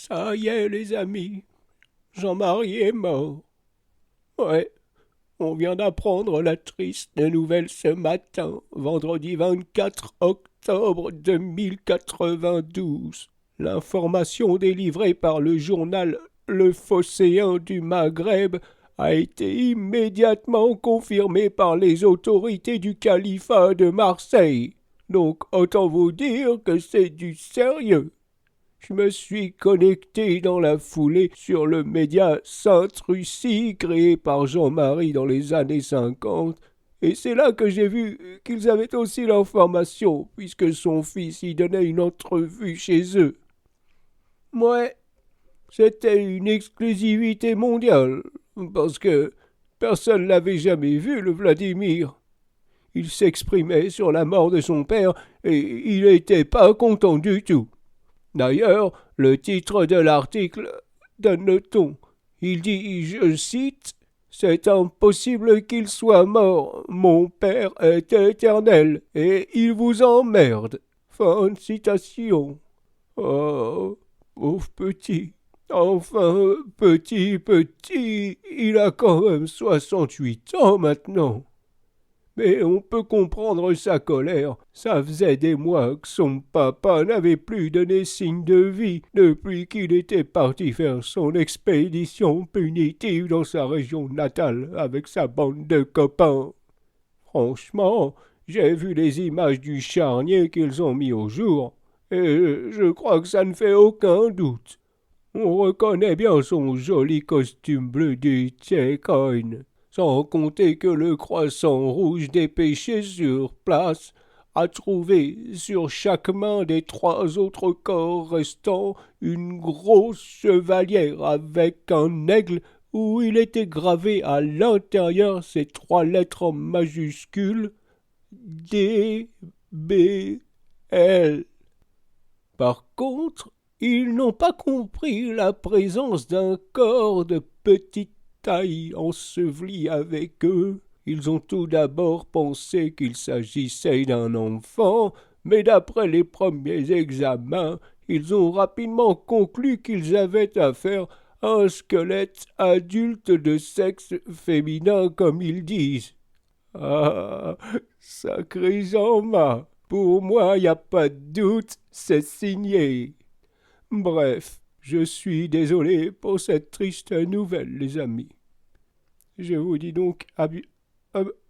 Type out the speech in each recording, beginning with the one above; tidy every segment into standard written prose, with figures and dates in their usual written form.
Ça y est, les amis, Jean-Marie est mort. Ouais, on vient d'apprendre la triste nouvelle ce matin, vendredi 24 octobre 2092. L'information délivrée par le journal Le Phocéen du Maghreb a été immédiatement confirmée par les autorités du califat de Marseille. Donc autant vous dire que c'est du sérieux. Je me suis connecté dans la foulée sur le média Sainte-Russie créé par Jean-Marie dans les années 50, et c'est là que j'ai vu qu'ils avaient aussi l'information, puisque son fils y donnait une entrevue chez eux. Ouais, c'était une exclusivité mondiale, parce que personne l'avait jamais vu, le Vladimir. Il s'exprimait sur la mort de son père, et il n'était pas content du tout. D'ailleurs, le titre de l'article donne le ton. Il dit, je cite, c'est impossible qu'il soit mort. Mon père est éternel et il vous emmerde. Fin de citation. Oh, pauvre petit. Enfin, petit, il a quand même 68 ans maintenant. Mais on peut comprendre sa colère. Ça faisait des mois que son papa n'avait plus donné signe de vie depuis qu'il était parti faire son expédition punitive dans sa région natale avec sa bande de copains. Franchement, j'ai vu les images du charnier qu'ils ont mis au jour, et je crois que ça ne fait aucun doute. On reconnaît bien son joli costume bleu du Tchekoin. Sans compter que le croissant rouge dépêché sur place a trouvé sur chaque main des 3 autres corps restants une grosse chevalière avec un aigle où il était gravé à l'intérieur ces 3 lettres en majuscules D, B, L. Par contre, ils n'ont pas compris la présence d'un corps de petite taille enseveli avec eux. Ils ont tout d'abord pensé qu'il s'agissait d'un enfant, mais d'après les premiers examens, ils ont rapidement conclu qu'ils avaient affaire à un squelette adulte de sexe féminin, comme ils disent. Ah, sacré Jean-Ma, pour moi, y a pas de doute, c'est signé. Bref, je suis désolé pour cette triste nouvelle, les amis. Je vous dis donc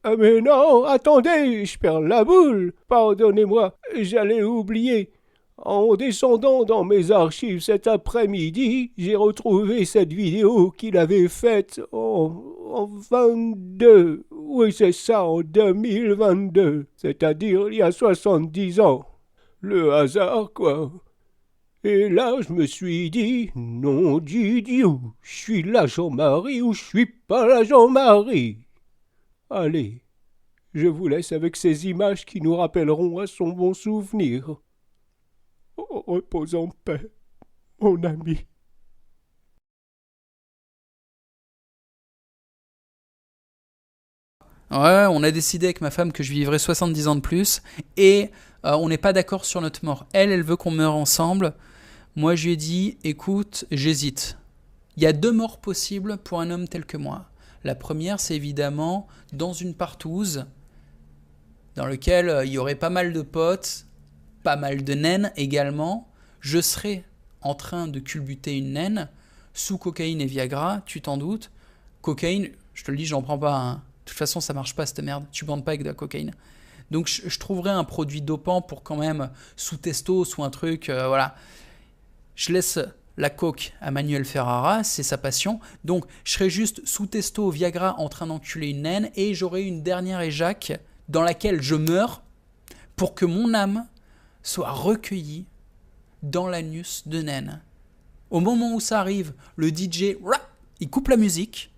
mais non, attendez, je perds la boule. Pardonnez-moi, j'allais oublier. En descendant dans mes archives cet après-midi, j'ai retrouvé cette vidéo qu'il avait faite en 22. Oui, c'est ça, en 2022. C'est-à-dire il y a 70 ans. Le hasard, quoi. Et là, je me suis dit, non d'idiot, je suis la Jean-Marie ou je suis pas la Jean-Marie. Allez, je vous laisse avec ces images qui nous rappelleront à son bon souvenir. Repose en paix, mon ami. Ouais, on a décidé avec ma femme que je vivrais 70 ans de plus et on n'est pas d'accord sur notre mort. Elle veut qu'on meure ensemble. Moi, je lui ai dit, écoute, j'hésite. Il y a 2 morts possibles pour un homme tel que moi. La première, c'est évidemment dans une partouze dans lequel il y aurait pas mal de potes, pas mal de naines également. Je serais en train de culbuter une naine sous cocaïne et Viagra, tu t'en doutes. Cocaïne, je te le dis, j'en prends pas. Hein. De toute façon, ça marche pas cette merde. Tu bandes pas avec de la cocaïne. Donc, je trouverais un produit dopant pour quand même sous testo, sous un truc, voilà. Je laisse la coke à Manuel Ferrara, c'est sa passion. Donc, je serais juste sous testo, Viagra, en train d'enculer une naine et j'aurais une dernière éjac dans laquelle je meurs pour que mon âme soit recueillie dans l'anus de naine. Au moment où ça arrive, le DJ, il coupe la musique.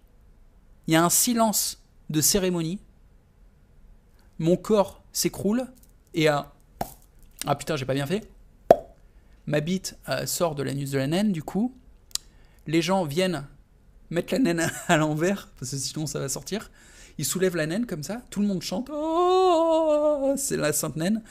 Il y a un silence de cérémonie. Mon corps s'écroule et ah putain, j'ai pas bien fait. Ma bite sort de l'anus de la naine, du coup. Les gens viennent mettre la naine à l'envers, parce que sinon ça va sortir. Ils soulèvent la naine comme ça, tout le monde chante. Oh, c'est la sainte naine.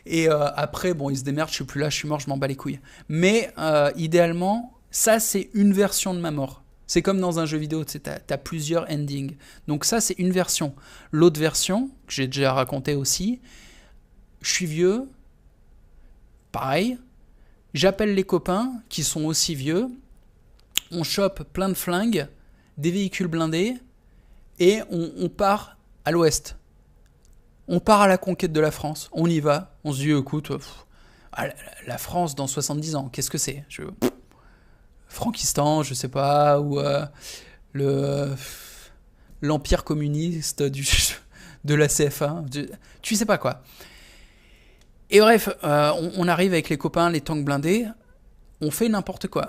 Et après, bon, ils se démerdent, je suis plus là, je suis mort, je m'en bats les couilles. Mais idéalement, Ça, c'est une version de ma mort. C'est comme dans un jeu vidéo, tu sais, t'as plusieurs endings. Donc ça, c'est une version. L'autre version, que j'ai déjà raconté aussi, je suis vieux, pareil, j'appelle les copains qui sont aussi vieux, on chope plein de flingues, des véhicules blindés, et on part à l'ouest. On part à la conquête de la France, on y va, on se dit, écoute, la France dans 70 ans, qu'est-ce que c'est? Frankistan, je sais pas, ou l'empire communiste de la CFA, tu sais pas quoi. Et bref, on arrive avec les copains, les tanks blindés, on fait n'importe quoi.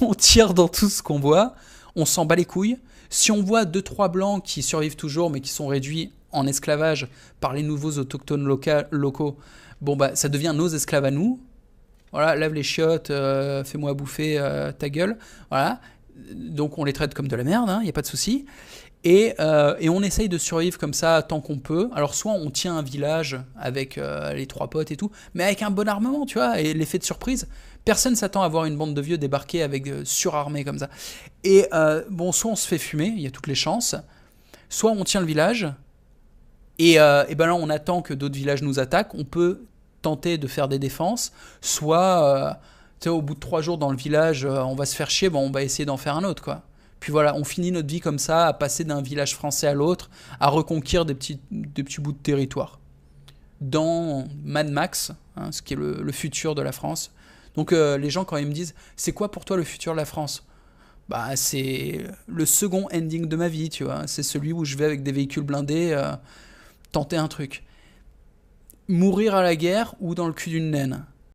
On tire dans tout ce qu'on voit, on s'en bat les couilles. Si on voit 2-3 blancs qui survivent toujours, mais qui sont réduits en esclavage par les nouveaux autochtones locaux, bon bah ça devient nos esclaves à nous. Voilà, lave les chiottes, fais-moi bouffer ta gueule. Voilà. Donc on les traite comme de la merde, il n'y a pas de souci. Et on essaye de survivre comme ça tant qu'on peut. Alors soit on tient un village avec les 3 potes et tout, mais avec un bon armement, tu vois, et l'effet de surprise. Personne s'attend à voir une bande de vieux débarquer avec surarmés comme ça. Et bon, soit on se fait fumer, il y a toutes les chances, soit on tient le village, et ben là on attend que d'autres villages nous attaquent, on peut tenter de faire des défenses, soit au bout de 3 jours dans le village, on va se faire chier, bon, on va essayer d'en faire un autre, quoi. Puis voilà, on finit notre vie comme ça, à passer d'un village français à l'autre, à reconquérir des petits bouts de territoire. Dans Mad Max, ce qui est le futur de la France. Donc les gens, quand ils me disent « C'est quoi pour toi le futur de la France ?» Bah, c'est le second ending de ma vie, tu vois. C'est celui où je vais avec des véhicules blindés tenter un truc. Mourir à la guerre ou dans le cul d'une naine.